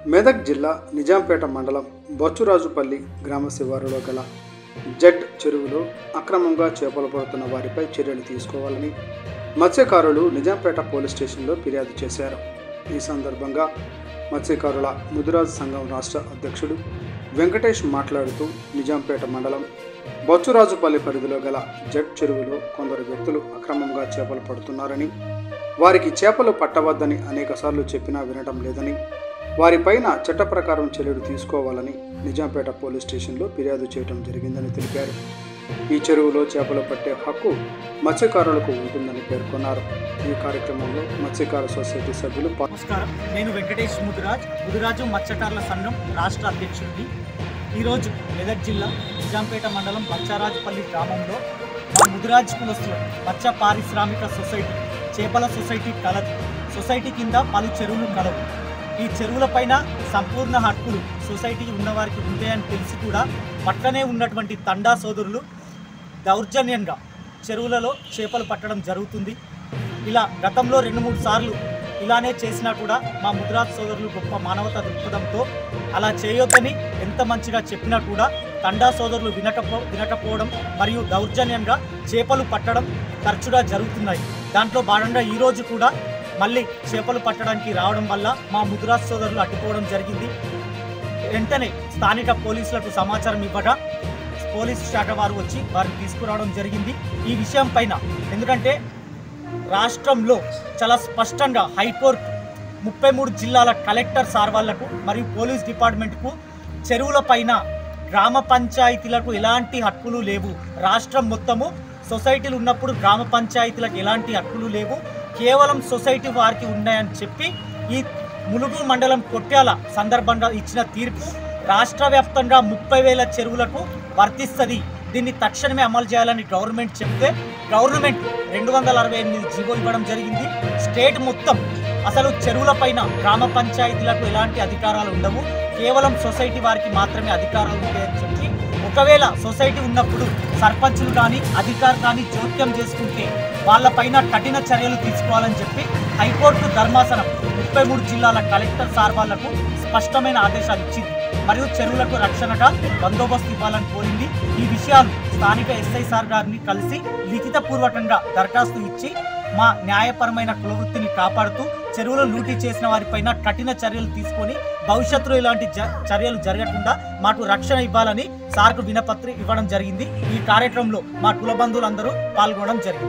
మెదక్ జిల్లా నిజాంపేట మండలం బొచ్చురాజుపల్లి గ్రామ శివారులో గల జడ్ చెరువులో అక్రమంగా చేపలు పడుతున్న వారిపై చర్యలు తీసుకోవాలని మత్స్యకారులు నిజాంపేట పోలీస్ స్టేషన్లో ఫిర్యాదు చేశారు. ఈ సందర్భంగా మత్స్యకారుల ముదిరాజు సంఘం రాష్ట్ర అధ్యక్షుడు వెంకటేష్ మాట్లాడుతూ నిజాంపేట మండలం బొచ్చురాజుపల్లి పరిధిలో గల జడ్ చెరువులో కొందరు వ్యక్తులు అక్రమంగా చేపలు పడుతున్నారని, వారికి చేపలు పట్టవద్దని అనేకసార్లు చెప్పినా వినటం లేదని, వారిపైన చట్ట ప్రకారం చర్యలు తీసుకోవాలని నిజాంపేట పోలీస్ స్టేషన్లో ఫిర్యాదు చేయడం జరిగిందని తెలిపారు. ఈ చెరువులో చేపలు పట్టే హక్కు మత్స్యకారులకు ఉంటుందని పేర్కొన్నారు. ఈ కార్యక్రమంలో మత్స్యకార సొసైటీ సభ్యులు నమస్కారం. నేను వెంకటేష్ ముదిరాజు మత్స్యకారుల సంఘం రాష్ట్ర అధ్యక్షుడిని. ఈరోజు మెదక్ జిల్లా నిజాంపేట మండలం బచ్చారాజుపల్లి గ్రామంలో మా ముదిరాజు కులస్తులు మత్స్య పారిశ్రామిక సొసైటీ చేపల సొసైటీ కలదు. సొసైటీ కింద పలు చెరువులు కలవు. ఈ చెరువులపైన సంపూర్ణ హక్కులు సొసైటీకి ఉన్నవారికి ఉంటాయని తెలిసి కూడా పక్కనే ఉన్నటువంటి తండా సోదరులు దౌర్జన్యంగా చెరువులలో చేపలు పట్టడం జరుగుతుంది. ఇలా గతంలో 2-3 సార్లు ఇలానే చేసినా కూడా మా ముదిరాజ్ సోదరులు గొప్ప మానవతా దృక్పథంతో అలా చేయొద్దని ఎంత మంచిగా చెప్పినా కూడా తండా సోదరులు వినకపోవడం మరియు దౌర్జన్యంగా చేపలు పట్టడం తరచుగా జరుగుతున్నాయి. దాంట్లో భాగంగా ఈరోజు కూడా మళ్ళీ చేపలు పట్టడానికి రావడం వల్ల మా ముదిరాజ్ సోదరులు అడ్డుకోవడం జరిగింది. వెంటనే స్థానిక పోలీసులకు సమాచారం ఇవ్వగా పోలీసు శాఖ వారు వచ్చి వారిని తీసుకురావడం జరిగింది. ఈ విషయం పైన ఎందుకంటే రాష్ట్రంలో చాలా స్పష్టంగా హైకోర్టు 33 జిల్లాల కలెక్టర్ సార్ వాళ్లకు మరియు పోలీస్ డిపార్ట్మెంట్కు చెరువుల పైన గ్రామ పంచాయతీలకు ఎలాంటి హక్కులు లేవు, రాష్ట్రం మొత్తము సొసైటీలు ఉన్నప్పుడు గ్రామ పంచాయతీలకు ఎలాంటి హక్కులు లేవు, కేవలం సొసైటీ వారికి ఉన్నాయని చెప్పి ఈ ములుగు మండలం కొట్యాల సందర్భంగా ఇచ్చిన తీర్పు రాష్ట్ర వ్యాప్తంగా 30,000 చెరువులకు వర్తిస్తుంది. దీన్ని తక్షణమే అమలు చేయాలని గవర్నమెంట్ చెప్తే గవర్నమెంట్ 268 జీవో ఇవ్వడం జరిగింది. స్టేట్ మొత్తం అసలు చెరువుల పైన గ్రామ పంచాయతీలకు ఎలాంటి అధికారాలు ఉండవు, కేవలం సొసైటీ వారికి మాత్రమే అధికారాలు ఉంటాయని చెప్పి ఒకవేళ సొసైటీ ఉన్నప్పుడు సర్పంచులు కానీ అధికారులు కానీ జోక్యం చేసుకుంటే వాళ్ళపైన కఠిన చర్యలు తీసుకోవాలని చెప్పి హైకోర్టు ధర్మాసనం 33 జిల్లాల కలెక్టర్ సార్ వాళ్లకు స్పష్టమైన ఆదేశాలు ఇచ్చింది. మరియు చెరువులకు రక్షణగా బందోబస్తు ఇవ్వాలని కోరింది. ఈ విషయాలు స్థానిక ఎస్ఐ సార్ గారిని కలిసి లిఖితపూర్వకంగా దరఖాస్తు ఇచ్చి మా న్యాయపరమైన కులవృత్తిని కాపాడుతూ చెరువులు లూటీ చేసిన వారిపైన కఠిన చర్యలు తీసుకొని భవిష్యత్తులో ఇలాంటి చర్యలు జరగకుండా మాకు రక్షణ ఇవ్వాలని సార్కు వినపత్రం ఇవ్వడం జరిగింది. ఈ కార్యక్రమంలో మా కుల బంధువులందరూ పాల్గొనడం జరిగింది.